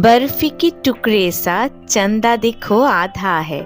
बर्फी की टुकड़े सा चंदा देखो आधा है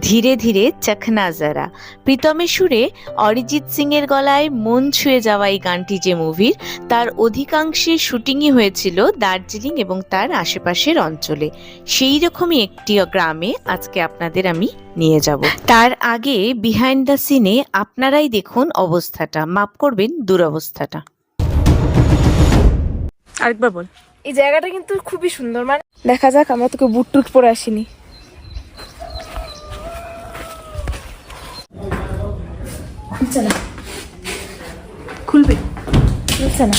ধীরে ধীরে চখনা জরা। প্রীতমের সুরে অরিজিৎ সিং এর গলায় মন ছুঁয়ে যাওয়া এই গানটি যে মুভির, তার অধিকাংশের শুটিংই হয়েছিল দার্জিলিং এবং তার আশেপাশের অঞ্চলে। সেই রকমই একটি গ্রামে আজকে আপনাদের আমি নিয়ে যাব। তার আগে বিহাইন্ড দ্য সিনে আপনারাই দেখুন অবস্থাটা, মাপ করবেন দুরবস্থাটা। আরেকবার বল। এই জায়গাটা কিন্তু খুবই সুন্দর, মানে দেখা যাক। আমরা তোকে বুট টুট পরে আসিনি। খুলছে না, খুলবে, খুলছে না।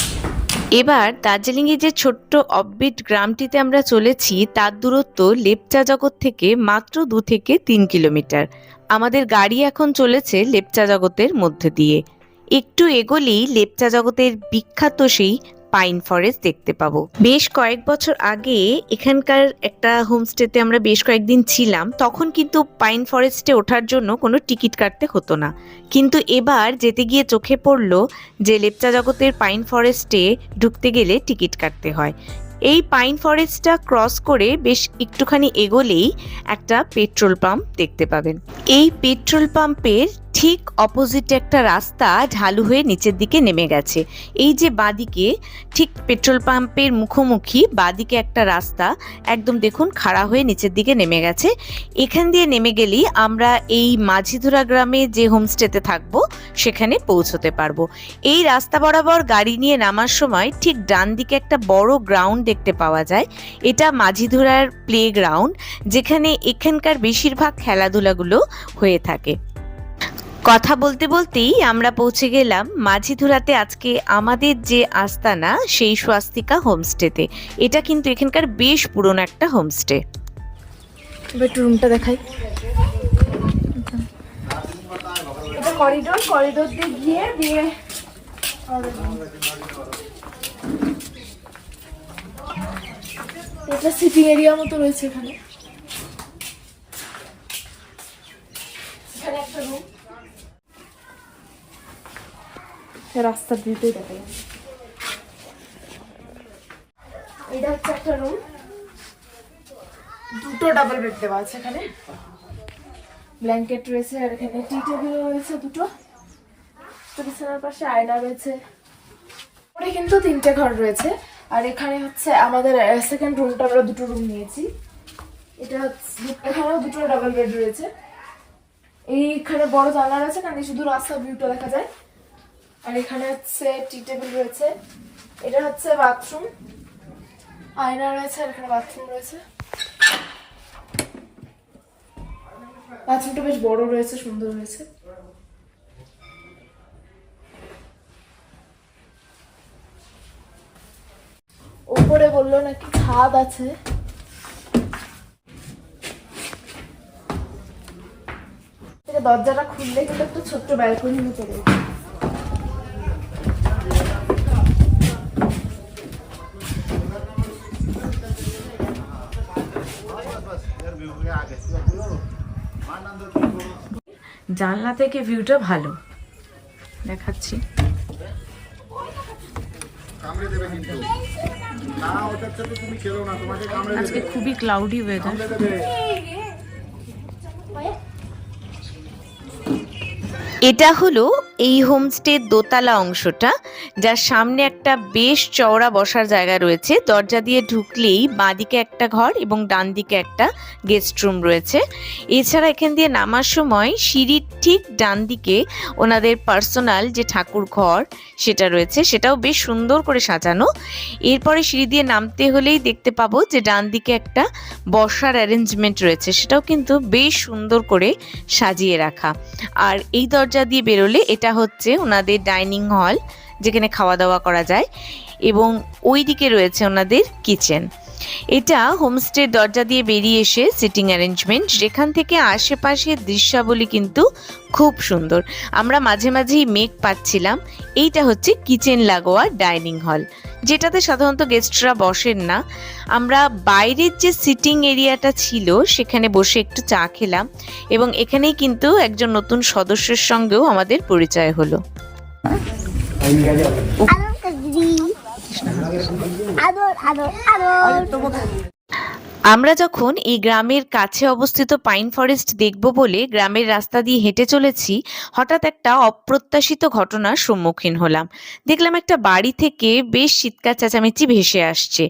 এবার দার্জিলিংয়ে যে ছোট্ট অফবিট গ্রামটিতে আমরা চলেছি, তার দূরত্ব লেপচা জগৎ থেকে মাত্র 2 থেকে 3 কিলোমিটার। আমাদের গাড়ি এখন চলেছে লেপচা জগতের মধ্যে দিয়ে। একটু এগোলেই লেপচা জগতের বিখ্যাত সেই পাইন ফরেস্ট দেখতে পাবো। বেশ কয়েক বছর আগে এখানকার একটা হোমস্টেতে আমরা বেশ কয়েকদিন ছিলাম। তখন কিন্তু পাইন ফরেস্টে ওঠার জন্য কোনো টিকিট কাটতে হতো না, কিন্তু এবার যেতে গিয়ে চোখে পড়লো যে লেপচা জগতের পাইন ফরেস্টে ঢুকতে গেলে টিকিট কাটতে হয়। এই পাইন ফরেস্টটা ক্রস করে বেশ একটুখানি এগোলেই একটা পেট্রোল পাম্প দেখতে পাবেন। এই পেট্রোল পাম্পের ঠিক অপোজিটে একটা রাস্তা ঢালু হয়ে নিচের দিকে নেমে গেছে। এই যে বাঁদিকে, ঠিক পেট্রোল পাম্পের মুখোমুখি বাঁদিকে একটা রাস্তা একদম দেখুন খাড়া হয়ে নিচের দিকে নেমে গেছে। এখান দিয়ে নেমে গেলেই আমরা এই মাঝিধুরা গ্রামে যে হোমস্টেতে থাকবো সেখানে পৌঁছতে পারবো। এই রাস্তা বরাবর গাড়ি নিয়ে নামার সময় ঠিক ডান দিকে একটা বড় গ্রাউন্ড দেখতে পাওয়া যায়। এটা মাঝিধুরার প্লে গ্রাউন্ড, যেখানে এখানকার বেশিরভাগ খেলাধুলাগুলো হয়ে থাকে। কথা বলতে বলতেই আমরা পৌঁছে গেলাম মাঝিধুরাতে আজকে আমাদের যে আস্তানা, সেই স্বাস্তিকা হোমস্টেতে। এটা কিন্তু এখানকার বেশ পুরনো একটা হোমস্টে। একটু রুমটা দেখাই। এটা করিডোর, করিডোর দিয়ে গিয়ে এটা সিটিং এরিয়া মতো রয়েছে। এখানে একটা রুম, রাস্তার ভিউতে দেখা যাচ্ছে। এটা হচ্ছে একটা রুম, দুটো ডাবল বেড দেওয়া আছে। এখানে ব্ল্যাঙ্কেট রয়েছে, আর এখানে টি টেবিল রয়েছে দুটো। বিছানার পাশে আয়না রয়েছে। ওটা কিন্তু 3টে ঘর রয়েছে। আর এখানে হচ্ছে আমাদের সেকেন্ড রুমটা, আমরা দুটো রুম নিয়েছি। এটা হচ্ছে, এখানেও দুটো ডাবল বেড রয়েছে। এইখানে বড় জানলা রয়েছে, কারণ শুধু রাস্তার ভিউটা দেখা যায়। আর এখানে হচ্ছে টি টেবিল রয়েছে। এটা হচ্ছে বাথরুম, আয়না রয়েছে, আর এখানে বাথরুম রয়েছে। বাথরুমটা বেশ বড় রয়েছে, সুন্দর রয়েছে। উপরে বললো নাকি ছাদ আছে। দরজাটা খুললে কিন্তু একটা ছোট্ট ব্যালকনি মতো রয়েছে। জানলা থেকে ভিউটা ভালো দেখাচ্ছি। আজকে খুবই ক্লাউডি ওয়েদার। এটা হলো এই হোমস্টের দোতলা অংশটা, যার সামনে একটা বেশ চওড়া বসার জায়গা রয়েছে। দরজা দিয়ে ঢুকলেই বাঁদিকে একটা ঘর এবং ডান দিকে একটা গেস্ট রুম রয়েছে। এছাড়া এখান দিয়ে নামার সময় সিঁড়ির ঠিক ডান দিকে ওনাদের পার্সোনাল যে ঠাকুর ঘর সেটা রয়েছে, সেটাও বেশ সুন্দর করে সাজানো। এরপরে সিঁড়ি দিয়ে নামতে হলেই দেখতে পাবো যে ডান দিকে একটা বসার অ্যারেঞ্জমেন্ট রয়েছে, সেটাও কিন্তু বেশ সুন্দর করে সাজিয়ে রাখা। আর এই দরজা দিয়ে বেরোলে এটা হচ্ছে ওনাদের ডাইনিং হল, যেখানে খাওয়া দাওয়া করা যায়, এবং ওই দিকে রয়েছে ওনাদের কিচেন। এটা হোমস্টের দরজা দিয়ে বেরিয়ে এসে সিটিং অ্যারেঞ্জমেন্ট, যেখান থেকে আশেপাশের দৃশ্যাবলী কিন্তু খুব সুন্দর। আমরা মাঝে মাঝেই মেঘ পাচ্ছিলাম। এইটা হচ্ছে কিচেন লাগোয়া ডাইনিং হল, যেটাতে সাধারণত গেস্টরা বসেন না। আমরা বাইরের যে সিটিং এরিয়াটা ছিল সেখানে বসে একটু চা খেলাম, এবং এখানেই কিন্তু একজন নতুন সদস্যের সঙ্গেও আমাদের পরিচয় হলো। আমরা যখন এই গ্রামের কাছে অবস্থিত পাইন ফরেস্ট দেখব বলে গ্রামের রাস্তা দিয়ে হেঁটে চলেছি, হঠাৎ একটা অপ্রত্যাশিত ঘটনার সম্মুখীন হলাম। দেখলাম একটা বাড়ি থেকে বেশ চিৎকার চেঁচামেচি ভেসে আসছে।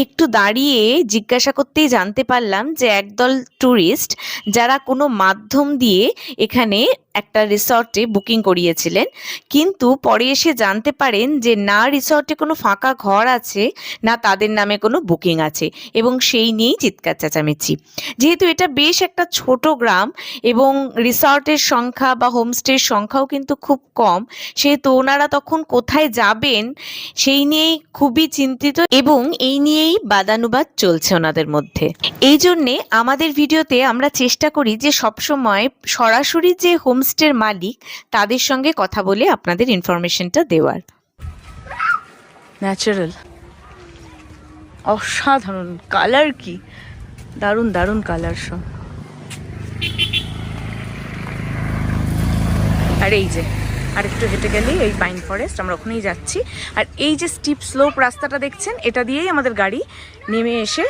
একটু দাঁড়িয়ে জিজ্ঞাসা করতেই জানতে পারলাম যে একদল ট্যুরিস্ট যারা কোনো মাধ্যম দিয়ে এখানে একটা রিসর্টে বুকিং করিয়েছিলেন, কিন্তু পরে এসে জানতে পারেন যে না রিসর্টে কোনো ফাঁকা ঘর আছে, না তাদের নামে কোনো বুকিং আছে, এবং সেই নিয়েই চিৎকার চেঁচামেচি। যেহেতু এটা বেশ একটা ছোট গ্রাম এবং রিসর্টের সংখ্যা বা হোমস্টের সংখ্যাও কিন্তু খুব কম, সেহেতু ওনারা তখন কোথায় যাবেন সেই নিয়েই খুবই চিন্তিত এবং এই নিয়েই বাদানুবাদ চলছে ওনাদের মধ্যে। এই জন্যে আমাদের ভিডিওতে আমরা চেষ্টা করি যে সবসময় সরাসরি যে হোমস্টের মালিক তাদের সঙ্গে কথা বলে আপনাদের ইনফরমেশনটা দেওয়ার। ন্যাচারাল, অসাধারণ কালার, কি দারুণ দারুণ কালার সব। আর এই যে আরেকটু হেঁটে গেলেই এই পাইন ফরেস্ট, আমরা ওখানেই যাচ্ছি। আর এই যে স্টিপ স্লোপ রাস্তাটা দেখছেন, এটা দিয়েই আমাদের গাড়ি নেমে এসে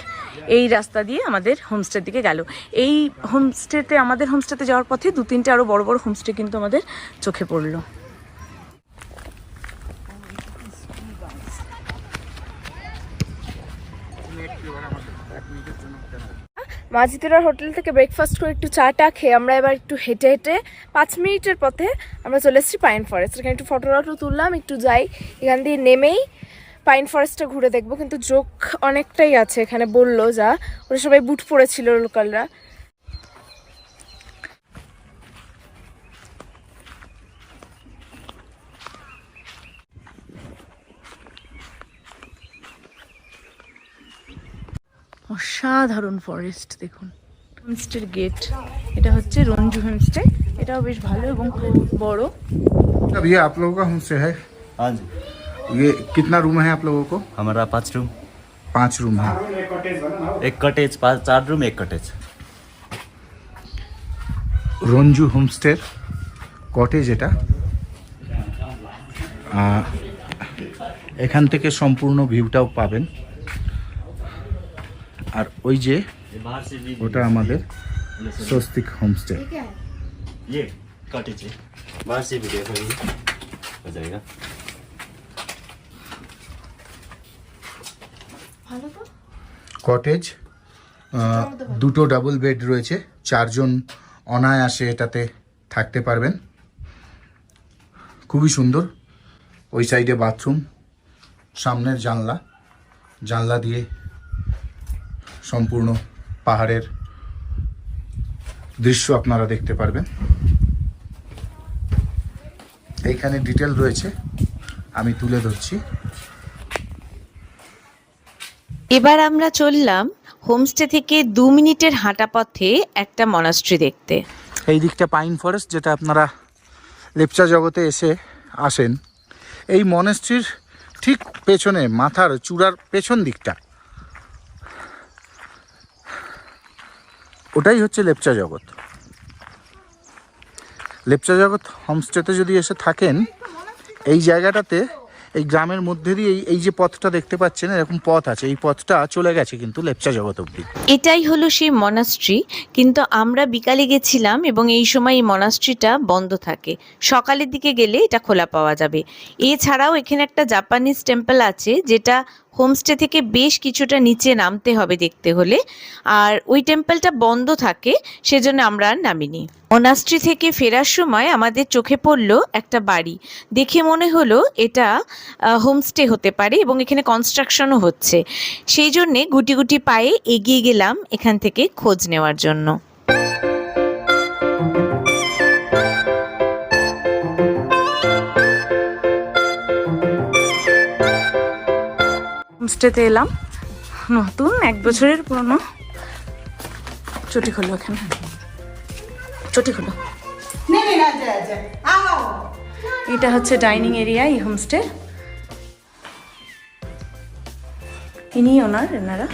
এই রাস্তা দিয়ে আমাদের হোমস্টের দিকে গেল। এই হোমস্টেতে, আমাদের হোমস্টেতে যাওয়ার পথে 2-3টে আরও বড় বড় হোমস্টে কিন্তু আমাদের চোখে পড়লো। মাঝিতোরার হোটেল থেকে ব্রেকফাস্ট করে একটু চা টা খেয়ে আমরা এবার একটু হেঁটে হেঁটে 5 মিনিটের পথে আমরা চলে এসেছি পাইন ফরেস্ট। এখানে একটু ফটো তুললাম, একটু যাই, এখান দিয়ে নেমেই পাইন ফরেস্টটা ঘুরে দেখবো। কিন্তু জোক অনেকটাই আছে এখানে, বললো যা, ওরা সবাই বুট পরেছিল লোকালরা। অসাধারণ ফরেস্ট দেখুন। হোমস্টের গেট, এটা হচ্ছে রঞ্জু হোমস্টে, এটাও বেশ ভালো এবং বড়। भैया आप लोगों का होम स्टे है? हाँ जी, ये कितना रूम है आप लोगों को? हमारा 5 रूम, 5 रूम है। एक कटेज, 4 रूम, एक कटेज। রঞ্জু হোমস্টের কটেজ এটা। এখান থেকে সম্পূর্ণ ভিউটাও পাবেন। আর ওই যে बाहर से भी ওটা আমাদের স্বস্তিক হোমস্টে। ये कटेज है, बाहर से भी देखो, ये हो जाएगा। কটেজ, দুটো ডাবল বেড রয়েছে, 4 জন অনায়াসে এটাতে থাকতে পারবেন। খুবই সুন্দর। ওই সাইডে বাথরুম, সামনের জানলা দিয়ে সম্পূর্ণ পাহাড়ের দৃশ্য আপনারা দেখতে পারবেন। এইখানে ডিটেল রয়েছে, আমি তুলে ধরছি। এবার আমরা চললাম হোমস্টে থেকে 2 মিনিটের হাঁটা পথে একটা মনাস্ট্রি দেখতে। এই দিকটা পাইন ফরেস্ট, যেটা আপনারা লেপচা জগতে আসেন, এই মনেস্ট্রির ঠিক পেছনে, মাথার চূড়ার পেছন দিকটা, ওটাই হচ্ছে লেপচা জগৎ। লেপচা জগৎ হোমস্টেতে যদি এসে থাকেন, এই জায়গাটাতে, এই গ্রামের মধ্যে দিয়ে এই যে পথটা দেখতে পাচ্ছেন, এরকম পথ আছে, এই পথটা চলে গেছে কিন্তু লেপচা জগৎ অবধি। এটাই হলো সেই মনাস্ট্রি, কিন্তু আমরা বিকালে গেছিলাম এবং এই সময় এই মনাস্ট্রিটা বন্ধ থাকে। সকালের দিকে গেলে এটা খোলা পাওয়া যাবে। এছাড়াও এখানে একটা জাপানিজ টেম্পল আছে, যেটা হোমস্টে থেকে বেশ কিছুটা নিচে নামতে হবে দেখতে হলে, আর ওই টেম্পলটা বন্ধ থাকে, সেজন্য আমরা আর নামিনি। মনাস্ট্রি থেকে ফেরার সময় আমাদের চোখে পড়লো একটা বাড়ি, দেখে মনে হলো এটা হোমস্টে হতে পারে এবং এখানে কনস্ট্রাকশনও হচ্ছে। সেই জন্যে গুটি গুটি পায়ে এগিয়ে গেলাম এখান থেকে খোঁজ নেওয়ার জন্য। হোমস্টেতে এলাম, নতুন 1 বছরের পুরনো। চটি খোলো, এখানে চটি খোলো। এটা হচ্ছে ডাইনিং এরিয়া এই হোমস্টে। ইনি এনারা।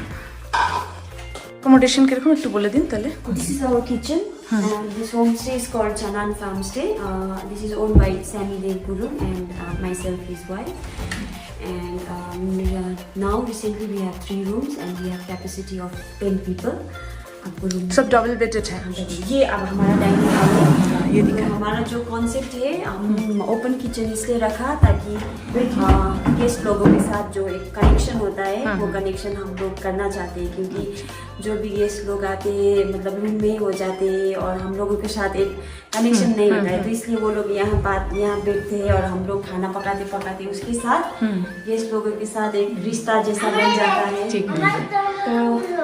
অ্যাকোমোডেশন কিরকম একটু বলে দিন তাহলে। This is our kitchen. This homestay is called Chanan Farmstay. This is owned by Sammy Devguru and myself, his wife. And now recently we have 3 rooms and we have capacity of 10 people. आपको room सब double bedded है। ये अब हमारा dining hall है। ये दिखा हमारा जो कॉन्सेप्ट है, हम ओपन किचन इसलिए रखा ताकि गेस्ट लोगों के साथ जो एक कनेक्शन होता है वो कनेक्शन हम लोग करना चाहते हैं, क्योंकि जो भी गेस्ट लोग आते हैं मतलब रूम में ही हो जाते हैं और हम लोगों के साथ एक कनेक्शन नहीं होता है, तो इसलिए वो लोग यहाँ बैठते हैं और हम लोग खाना पकाते पकाते उसके साथ गेस्ट लोगों के साथ एक रिश्ता जैसा बन जाता है।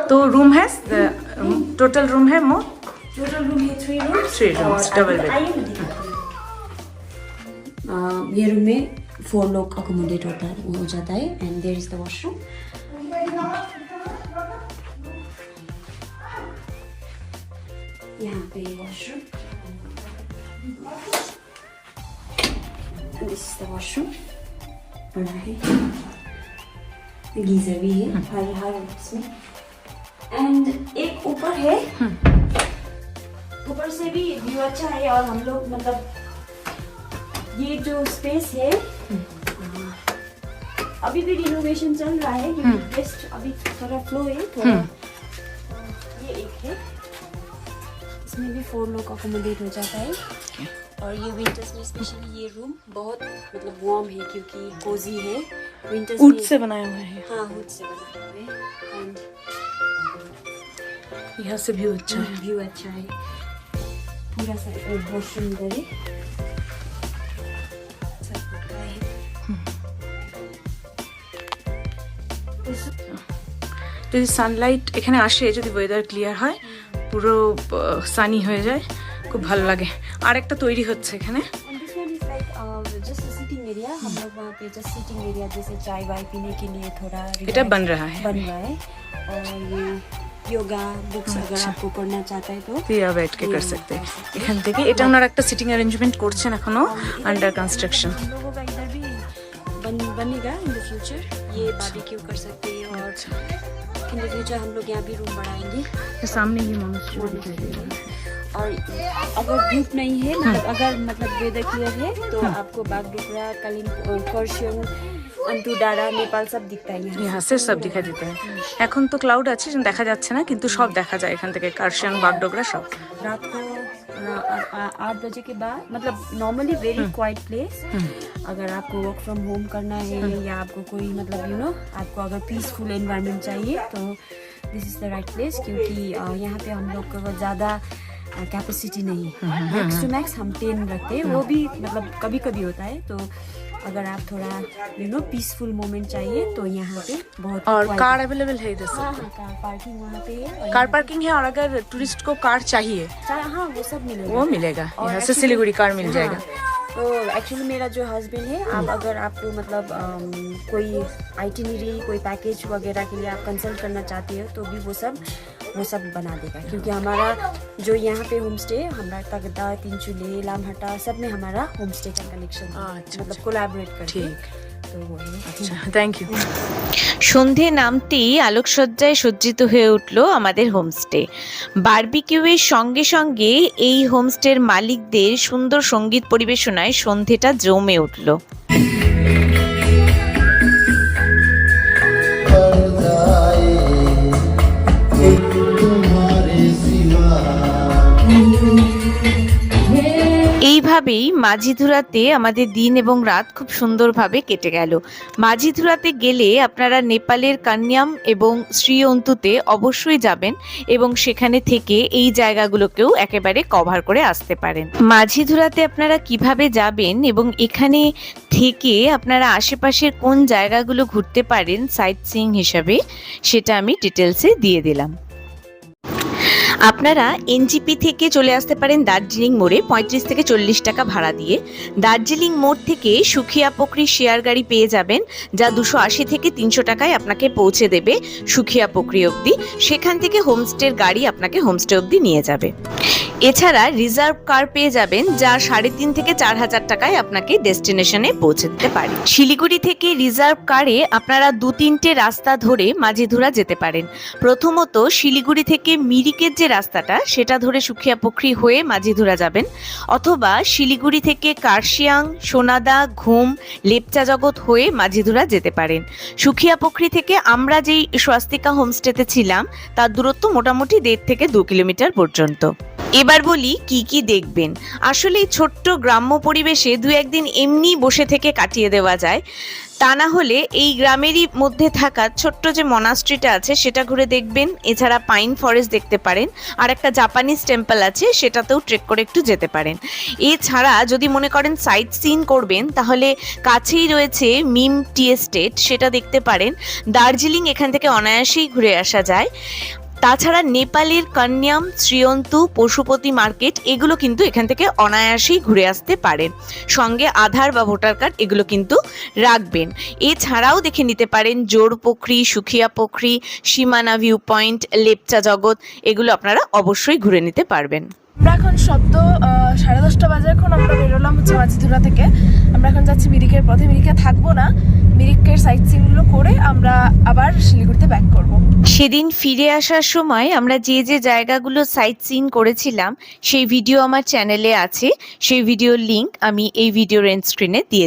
तो रूम है, टोटल रूम है टोटल रूम है 3 रूम्स, 3 rooms, double bed। ये रूम में 4 लोग अकोमोडेट हो जाता है and there is the washroom. यहाँ पे washroom, this is the washroom, बड़ा है, गीजर भी है हर इसमें। एंड एक ऊपर है, ऊपर से भी व्यू अच्छा है और हम लोग मतलब ये जो स्पेस है अभी भी रिनोवेशन चल रहा है क्योंकि गेस्ट अभी थोड़ा फ्लो है थोड़ा। ये एक है, इसमें भी 4 लोग अकोमोडेट हो जाता है और ये विंटर्स में स्पेशली ये रूम बहुत मतलब वार्म है क्योंकि कोजी है। विंटर्स वुड से बनाया हुआ है। हाँ, वुड से बना हुआ है एंड यहाँ से व्यू अच्छा है। व्यू अच्छा है, पूरा सा वॉशरूम इधर है। যদি সানলাইট এখানে আসে, যদি ওয়েদার ক্লিয়ার হয়, পুরো সানি হয়ে যায়, খুব ভালো লাগে। আর একটা তৈরি হচ্ছে এখানে। And this one is like just a sitting area। हम लोग वहाँ पे just sitting area जैसे चाय वाय पीने के लिए थोड़ा এটা बन रहा है। बन रहा है और ये योगा बुक्स अगर आपको पढ़ना चाहता है तो দিয়ে बैठ के कर सकते हैं এখান থেকে। এটা ওনারা একটা সিটিং অ্যারেঞ্জমেন্ট করছেন, এখনো আন্ডার কনস্ট্রাকশন। हम लोगों का इधर भी बनेगा इन द फ्यूचर, ये बारबेक्यू कर सकते हैं और इन द फ्यूचर हम लोग यहाँ भी रूम बढ़ाएंगे। सामने ही मनुष्य दिखाई दे रहा है। और अगर धूप नहीं है मतलब वेदर क्लियर है तो आपको बागडोगरा, कालिम्पोङ, खरसाङ, अन्तुडाँडा, नेपाल सब दिखता है यहाँ। यहाँ से सब दिखाई देता है। এখন তো ক্লাউড আছে, দেখা যাচ্ছে না, কিন্তু সব দেখা যায় এখান থেকে, কার্শিয়াং, বাগডোগরা সব। रात को 8 बजे के बाद मतलब नॉर्मली वेरी क्वाइट प्लेस। अगर आपको वर्क फ्रॉम होम करना है या आपको कोई मतलब आपको अगर पीसफुल एनवायरनमेंट चाहिए तो this is the right place, क्योंकि यहाँ पे हम लोग को ज़्यादा कैपेसिटी नहीं है। मैक्स टू मैक्स हम 10 रखते हैं, वो भी मतलब कभी कभी होता है। तो अगर आप थोड़ा पीसफुल मोमेंट चाहिए तो यहाँ पे बहुत और कार अवेलेबल है इधर से। हाँ, कार पार्किंग वहाँ पे है। कार पार्किंग है और अगर टूरिस्ट को कार चाहिए हाँ वो सब मिलेगा, वो मिलेगा। और यहाँ से actually- सिलीगुड़ी कार मिल हाँ, जाएगा। तो एक्चुअली मेरा जो हस्बैंड है, आप अगर आपको मतलब कोई आइटिनरी, कोई पैकेज वगैरह के लिए आप कंसल्ट करना चाहते हो तो भी वो सब बना देगा, क्योंकि हमारा जो यहाँ पे होम स्टे हमारा तगदा, तिनचुले, लामहट्टा सब में हमारा होम स्टे का कनेक्शन है, मतलब कोलैबोरेट करके। तो वो है। আচ্ছা, থ্যাংক ইউ। সন্ধে নামতেই আলোকসজ্জায় সজ্জিত হয়ে উঠল আমাদের হোমস্টে। বারবিকিউয়ের সঙ্গে সঙ্গে এই হোমস্টের মালিকদের সুন্দর সঙ্গীত পরিবেশনায় সন্ধেটা জমে উঠল। এইভাবেই মাঝিধুরাতে আমাদের দিন এবং রাত খুব সুন্দরভাবে কেটে গেল। মাঝিধুরাতে গেলে আপনারা নেপালের কান্যাম এবং শ্রীঅন্তুতে অবশ্যই যাবেন এবং সেখানে থেকে এই জায়গাগুলোকেও একেবারে কভার করে আসতে পারেন। মাঝিধুরাতে আপনারা কিভাবে যাবেন এবং এখানে থেকে আপনারা আশেপাশের কোন জায়গাগুলো ঘুরতে পারেন সাইট সিইং হিসাবে, সেটা আমি ডিটেলসে দিয়ে দিলাম। আপনারা এনজিপি থেকে চলে আসতে পারেন দার্জিলিং মোড়ে 35 থেকে 40 টাকা ভাড়া দিয়ে। দার্জিলিং মোড় থেকে সুখিয়া পোখরি শেয়ার গাড়ি পেয়ে যাবেন, যা 280 থেকে 300 টাকায় আপনাকে পৌঁছে দেবে সুখিয়া পোখরি অবধি। সেখান থেকে হোমস্টের গাড়ি আপনাকে হোমস্টে অবধি নিয়ে যাবে। এছাড়া রিজার্ভ কার পেয়ে যাবেন, যা 3,500 থেকে 4,000 টাকায় আপনাকে ডেস্টিনেশনে পৌঁছে দিতে পারে। শিলিগুড়ি থেকে রিজার্ভ কারে আপনারা 2-3টে রাস্তা ধরে মাঝিধুরা যেতে পারেন। প্রথমত শিলিগুড়ি থেকে মিরিকের যে রাস্তাটা সেটা ধরে সুখিয়া পুখরি হয়ে মাঝিধুরা যাবেন, অথবা শিলিগুড়ি থেকে কার্শিয়াং, সোনাদা, ঘুম, লেপচা জগৎ হয়ে মাঝিধুরা যেতে পারেন। সুখিয়া পুখরি থেকে আমরা যেই স্বস্তিকা হোমস্টেতে ছিলাম তার দূরত্ব মোটামুটি 1.5 থেকে 2 কিলোমিটার পর্যন্ত। এবার বলি কি কি দেখবেন। আসলে এই ছোট্ট গ্রাম্য পরিবেশে 2-1 দিন এমনি বসে থেকে কাটিয়ে দেওয়া যায়, তা না হলে এই গ্রামেরই মধ্যে থাকা ছোট্ট যে মনাস্ট্রিটা আছে সেটা ঘুরে দেখবেন। এছাড়া পাইন ফরেস্ট দেখতে পারেন, আর একটা জাপানিজ টেম্পল আছে সেটাতেও ট্রেক করে একটু যেতে পারেন। এছাড়া যদি মনে করেন সাইট সিন করবেন তাহলে কাছেই রয়েছে মিম টি এস্টেট, সেটা দেখতে পারেন। দার্জিলিং এখান থেকে অনায়াসেই ঘুরে আসা যায়। তাছাড়া নেপালের কন্যাম, শ্রীয়ন্তু, পশুপতি মার্কেট এগুলো কিন্তু এখান থেকে অনায়াসেই ঘুরে আসতে পারেন। সঙ্গে আধার বা ভোটার কার্ড এগুলো কিন্তু রাখবেন। এছাড়াও দেখে নিতে পারেন জোর পুখরি, সুখিয়া পুখরি, সীমানা ভিউ পয়েন্ট, লেপচা জগৎ, এগুলো আপনারা অবশ্যই ঘুরে নিতে পারবেন। আমরা এখন সদ্য 10:30 বাজে, এখন আমরা বেরোলাম হচ্ছে মাঝিধুরা থেকে। আমরা এখন যাচ্ছি মিরিকের পথে। মিরিকে থাকবো না, মিরিকের সাইট সিনগুলো করে আমরা আবার শিলিগুড়িতে ব্যাক করব। সেদিন ফিরে আসার সময় আমরা যে যে জায়গাগুলো সাইট সিন করেছিলাম সেই ভিডিও আমার চ্যানেলে আছে, সেই ভিডিওর লিংক আমি এই ভিডিওর এন্ড স্ক্রিনে দিয়ে